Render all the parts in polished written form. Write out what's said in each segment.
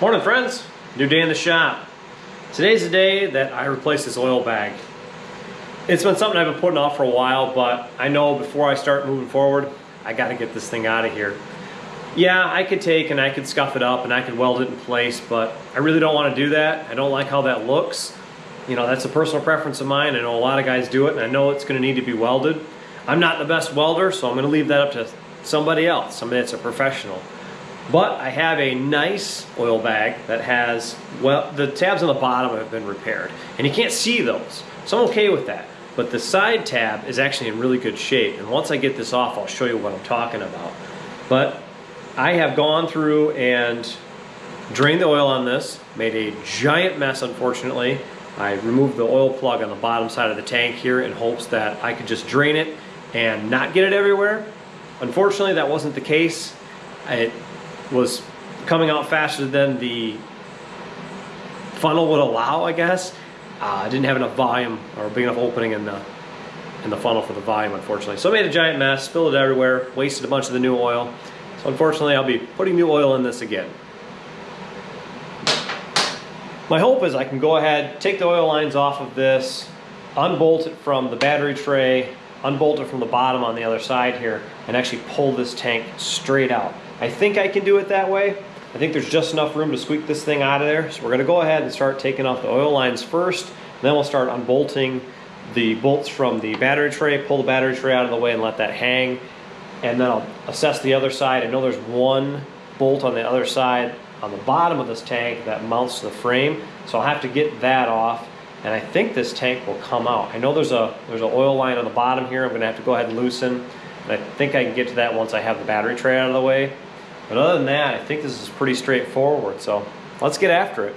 Morning friends, new day in the shop. Today's the day that I replace this oil bag. It's been something I've been putting off for a while, but I know before I start moving forward, I gotta get this thing out of here. Yeah, I could take and I could scuff it up and I could weld it in place, but I really don't want to do that. I don't like how that looks. You know, that's a personal preference of mine. I know a lot of guys do it and I know it's gonna need to be welded. I'm not the best welder, so I'm gonna leave that up to somebody else, somebody that's a professional. But I have a nice oil bag that has, well, the tabs on the bottom have been repaired. And you can't see those, so I'm okay with that. But the side tab is actually in really good shape. And once I get this off, I'll show you what I'm talking about. But I have gone through and drained the oil on this, made a giant mess, unfortunately. I removed the oil plug on the bottom side of the tank here in hopes that I could just drain it and not get it everywhere. Unfortunately, that wasn't the case. It was coming out faster than the funnel would allow, I guess. I didn't have enough volume or a big enough opening in the funnel for the volume, unfortunately. So I made a giant mess, spilled it everywhere, wasted a bunch of the new oil. So unfortunately, I'll be putting new oil in this again. My hope is I can go ahead, take the oil lines off of this, unbolt it from the battery tray, unbolt it from the bottom on the other side here, and actually pull this tank straight out. I think I can do it that way. I think there's just enough room to squeak this thing out of there. So we're gonna go ahead and start taking off the oil lines first, and then we'll start unbolting the bolts from the battery tray, pull the battery tray out of the way and let that hang. And then I'll assess the other side. I know there's one bolt on the other side on the bottom of this tank that mounts to the frame. So I'll have to get that off. And I think this tank will come out. I know there's an oil line on the bottom here I'm gonna have to go ahead and loosen. And I think I can get to that once I have the battery tray out of the way. But other than that, I think this is pretty straightforward. So let's get after it.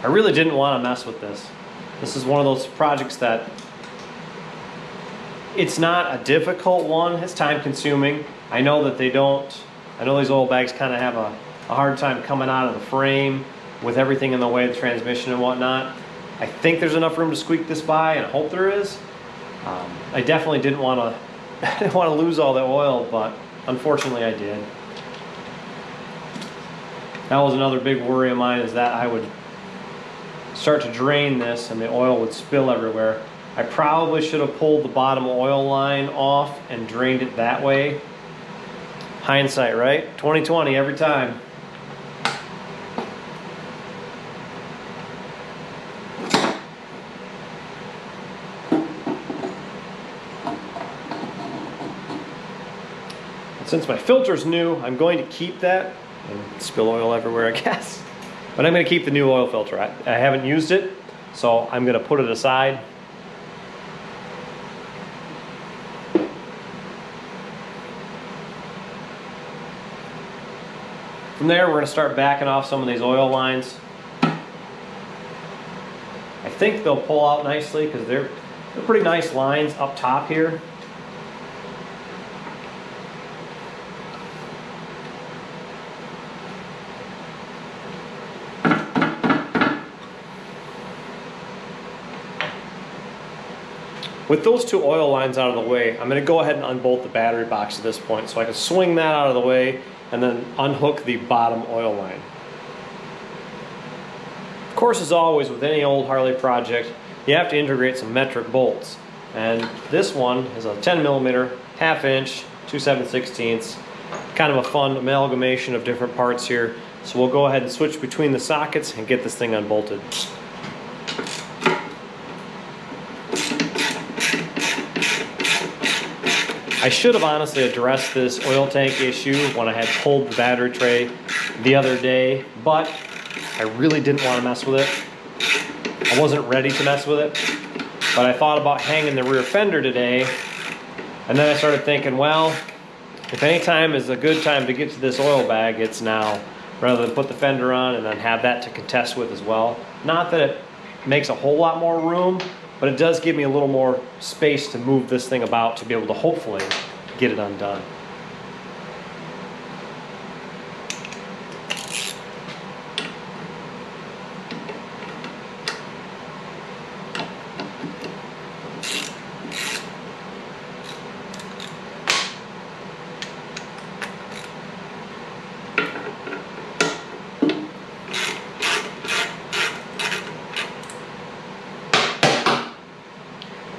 I really didn't want to mess with this. This is one of those projects that it's not a difficult one. It's time consuming. I know that they don't, I know these oil bags kind of have a hard time coming out of the frame with everything in the way of the transmission and whatnot. I think there's enough room to squeak this by, and I hope there is. I definitely didn't want to lose all the oil, but unfortunately I did. That was another big worry of mine, is that I would start to drain this and the oil would spill everywhere. I probably should have pulled the bottom oil line off and drained it that way. Hindsight, right? 2020 every time. Since my filter's new, I'm going to keep that and spill oil everywhere, I guess. But I'm going to keep the new oil filter. I haven't used it, so I'm going to put it aside. From there, we're going to start backing off some of these oil lines. I think they'll pull out nicely because they're pretty nice lines up top here. With those two oil lines out of the way, I'm going to go ahead and unbolt the battery box at this point so I can swing that out of the way and then unhook the bottom oil line. Of course, as always with any old Harley project, you have to integrate some metric bolts. And this one is a 10mm, 1/2 inch, 2 7/16. Kind of a fun amalgamation of different parts here. So we'll go ahead and switch between the sockets and get this thing unbolted. I should have honestly addressed this oil tank issue when I had pulled the battery tray the other day, but I really didn't want to mess with it. I wasn't ready to mess with it, but I thought about hanging the rear fender today, and then I started thinking, well, if any time is a good time to get to this oil bag, it's now, rather than put the fender on and then have that to contest with as well. Not that it makes a whole lot more room, but it does give me a little more space to move this thing about to be able to hopefully get it undone.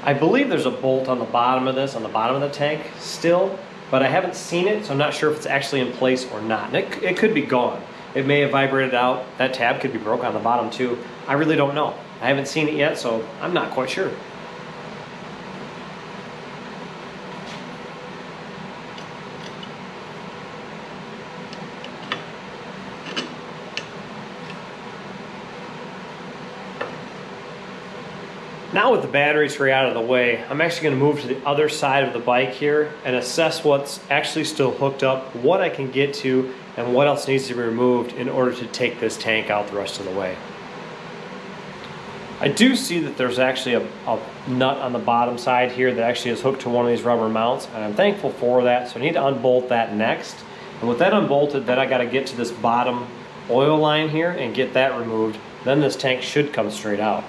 I believe there's a bolt on the bottom of this, on the bottom of the tank still, but I haven't seen it, so I'm not sure if it's actually in place or not. And it could be gone. It may have vibrated out. That tab could be broke on the bottom too. I really don't know. I haven't seen it yet, so I'm not quite sure. Now with the battery tray out of the way, I'm actually going to move to the other side of the bike here and assess what's actually still hooked up, what I can get to, and what else needs to be removed in order to take this tank out the rest of the way. I do see that there's actually a nut on the bottom side here that actually is hooked to one of these rubber mounts, and I'm thankful for that, so I need to unbolt that next. And with that unbolted, then I got to get to this bottom oil line here and get that removed. Then this tank should come straight out.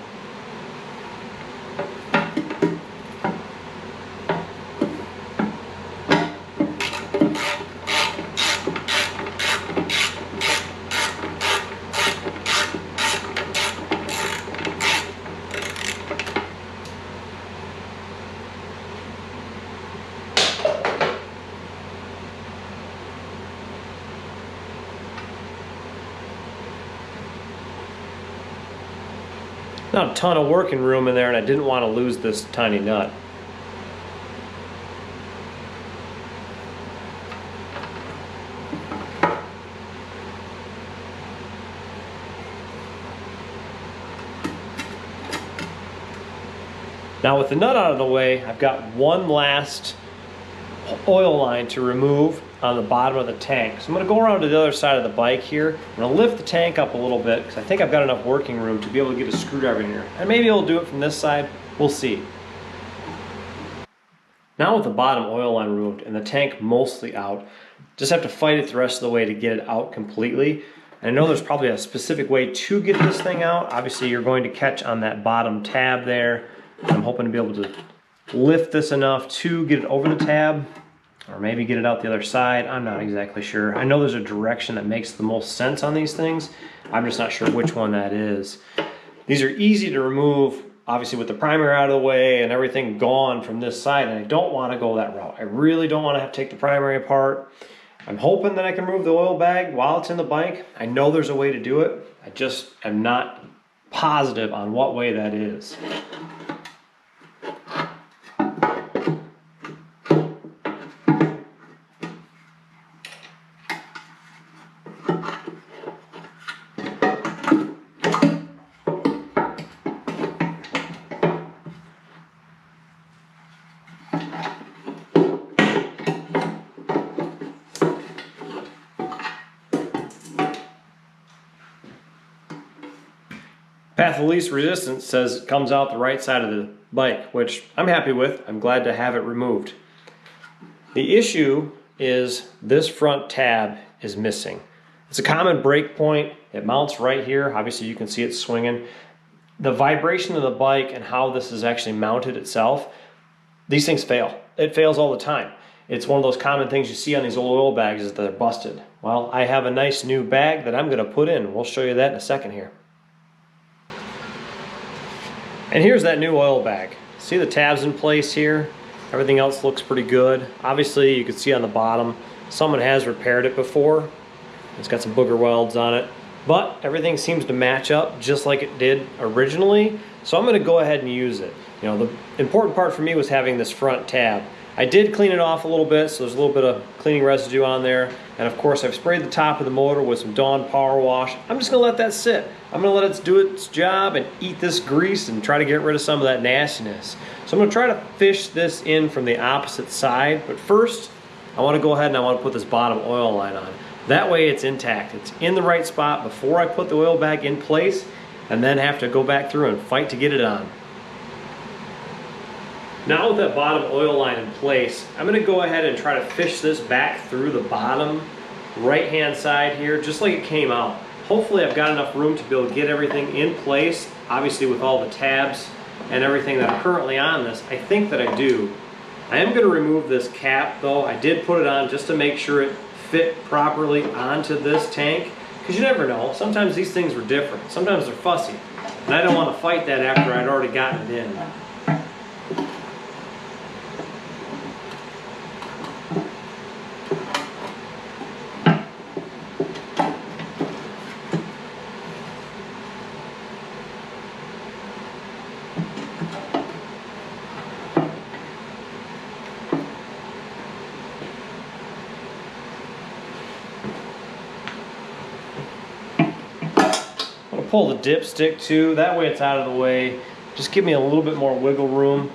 Not a ton of working room in there, and I didn't want to lose this tiny nut. Now with the nut out of the way, I've got one last oil line to remove on the bottom of the tank. So I'm going to go around to the other side of the bike here. I'm going to lift the tank up a little bit because I think I've got enough working room to be able to get a screwdriver in here. And maybe I'll do it from this side. We'll see. Now with the bottom oil line removed and the tank mostly out, just have to fight it the rest of the way to get it out completely. And I know there's probably a specific way to get this thing out. Obviously you're going to catch on that bottom tab there. I'm hoping to be able to lift this enough to get it over the tab, or maybe get it out the other side. I'm not exactly sure. I know there's a direction that makes the most sense on these things. I'm just not sure which one that is. These are easy to remove, obviously with the primary out of the way and everything gone from this side, and I don't want to go that route. I really don't want to have to take the primary apart. I'm hoping that I can remove the oil bag while it's in the bike. I know there's a way to do it. I just am not positive on what way that is. Path of least resistance says it comes out the right side of the bike, which I'm happy with. I'm glad to have it removed. The issue is this front tab is missing. It's a common break point. It mounts right here. Obviously you can see it swinging. The vibration of the bike and how this is actually mounted itself, these things fail. It fails all the time. It's one of those common things you see on these old oil bags is that they're busted. Well, I have a nice new bag that I'm going to put in. We'll show you that in a second here. And here's that new oil bag. See the tabs in place here? Everything else looks pretty good. Obviously you can see on the bottom, someone has repaired it before. It's got some booger welds on it, but everything seems to match up just like it did originally. So I'm gonna go ahead and use it. You know, the important part for me was having this front tab. I did clean it off a little bit, so there's a little bit of cleaning residue on there. And of course, I've sprayed the top of the motor with some Dawn Power Wash. I'm just gonna let that sit. I'm gonna let it do its job and eat this grease and try to get rid of some of that nastiness. So I'm gonna try to fish this in from the opposite side, but first, I wanna go ahead and I wanna put this bottom oil line on. That way it's intact. It's in the right spot before I put the oil bag in place and then have to go back through and fight to get it on. Now with that bottom oil line in place, I'm going to go ahead and try to fish this back through the bottom right hand side here, just like it came out. Hopefully I've got enough room to be able to get everything in place, obviously with all the tabs and everything that are currently on this. I think that I do. I am going to remove this cap though. I did put it on just to make sure it fit properly onto this tank, because you never know. Sometimes these things were different. Sometimes they're fussy. And I don't want to fight that after I'd already gotten it in. pull the dipstick too, that way it's out of the way. Just give me a little bit more wiggle room.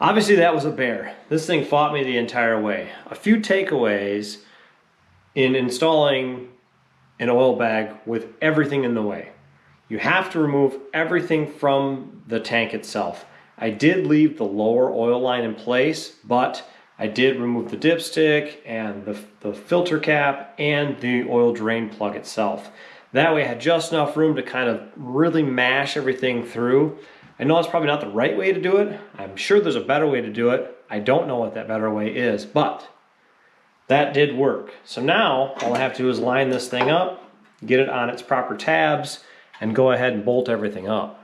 Obviously that was a bear. This thing fought me the entire way. A few takeaways in installing an oil bag with everything in the way. You have to remove everything from the tank itself. I did leave the lower oil line in place, but I did remove the dipstick and the filter cap and the oil drain plug itself. That way I had just enough room to kind of really mash everything through. I know it's probably not the right way to do it. I'm sure there's a better way to do it. I don't know what that better way is, but that did work. So now all I have to do is line this thing up, get it on its proper tabs, and go ahead and bolt everything up.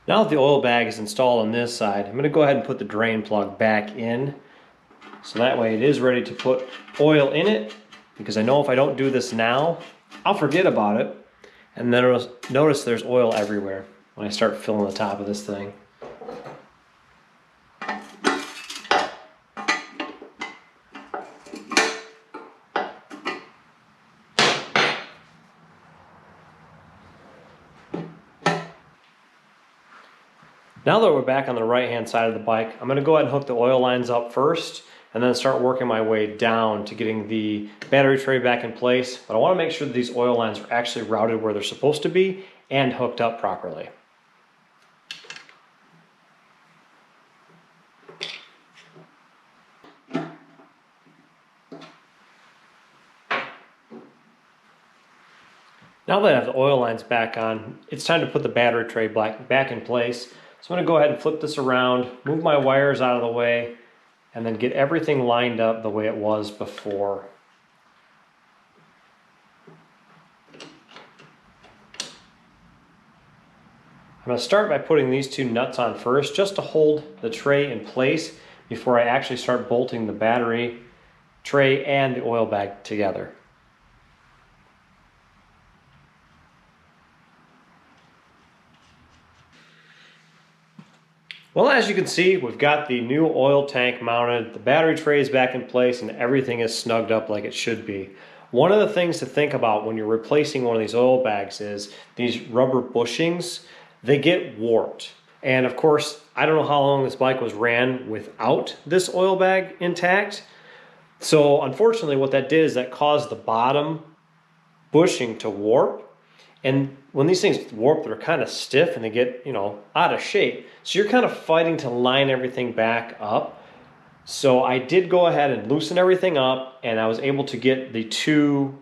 Now that the oil bag is installed on this side, I'm going to go ahead and put the drain plug back in. So that way it is ready to put oil in it, because I know if I don't do this now, I'll forget about it. And then notice there's oil everywhere when I start filling the top of this thing. Now that we're back on the right hand side of the bike, I'm going to go ahead and hook the oil lines up first, and then start working my way down to getting the battery tray back in place. But I want to make sure that these oil lines are actually routed where they're supposed to be and hooked up properly. Now that I have the oil lines back on, it's time to put the battery tray back in place. So I'm going to go ahead and flip this around, move my wires out of the way, and then get everything lined up the way it was before. I'm going to start by putting these two nuts on first, just to hold the tray in place before I actually start bolting the battery tray and the oil bag together. Well, as you can see, we've got the new oil tank mounted, the battery tray is back in place, and everything is snugged up like it should be. One of the things to think about when you're replacing one of these oil bags is these rubber bushings, they get warped. And of course, I don't know how long this bike was ran without this oil bag intact. So unfortunately, what that did is that caused the bottom bushing to warp. And when these things warp, they're kind of stiff and they get, out of shape. So you're kind of fighting to line everything back up. So I did go ahead and loosen everything up, and I was able to get the two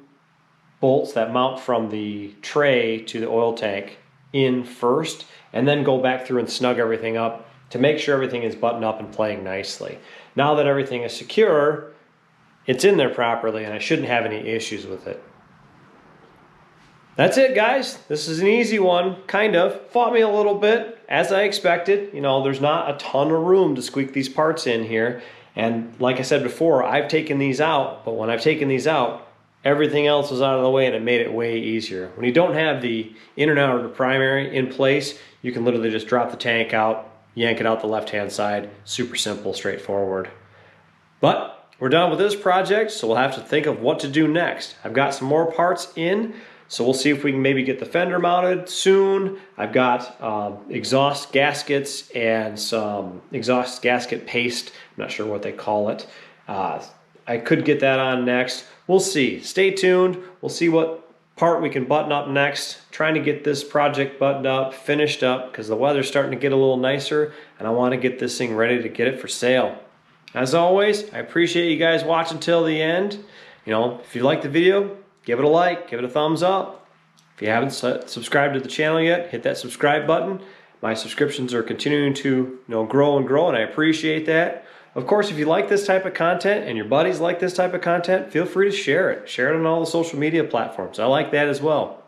bolts that mount from the tray to the oil tank in first, and then go back through and snug everything up to make sure everything is buttoned up and playing nicely. Now that everything is secure, it's in there properly, and I shouldn't have any issues with it. That's it, guys. This is an easy one, kind of. Fought me a little bit, as I expected. There's not a ton of room to squeak these parts in here. And like I said before, I've taken these out, but when I've taken these out, everything else was out of the way and it made it way easier. When you don't have the in and out of the primary in place, you can literally just drop the tank out, yank it out the left-hand side. Super simple, straightforward. But we're done with this project, so we'll have to think of what to do next. I've got some more parts in, so we'll see if we can maybe get the fender mounted soon. I've got exhaust gaskets and some exhaust gasket paste. I'm not sure what they call it. I could get that on next. We'll see. Stay tuned. We'll see what part we can button up next. Trying to get this project buttoned up, finished up, because the weather's starting to get a little nicer, and I want to get this thing ready to get it for sale. As always, I appreciate you guys watching till the end. If you like the video, give it a like, give it a thumbs up. If you haven't subscribed to the channel yet, hit that subscribe button. My subscriptions are continuing to grow and grow, and I appreciate that. Of course, if you like this type of content and your buddies like this type of content, feel free to share it. Share it on all the social media platforms. I like that as well.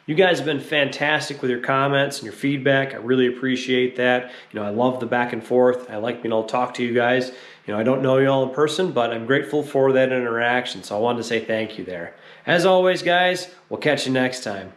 You guys have been fantastic with your comments and your feedback. I really appreciate that. I love the back and forth. I like being able to talk to you guys. I don't know you all in person, but I'm grateful for that interaction. So I wanted to say thank you there. As always, guys, we'll catch you next time.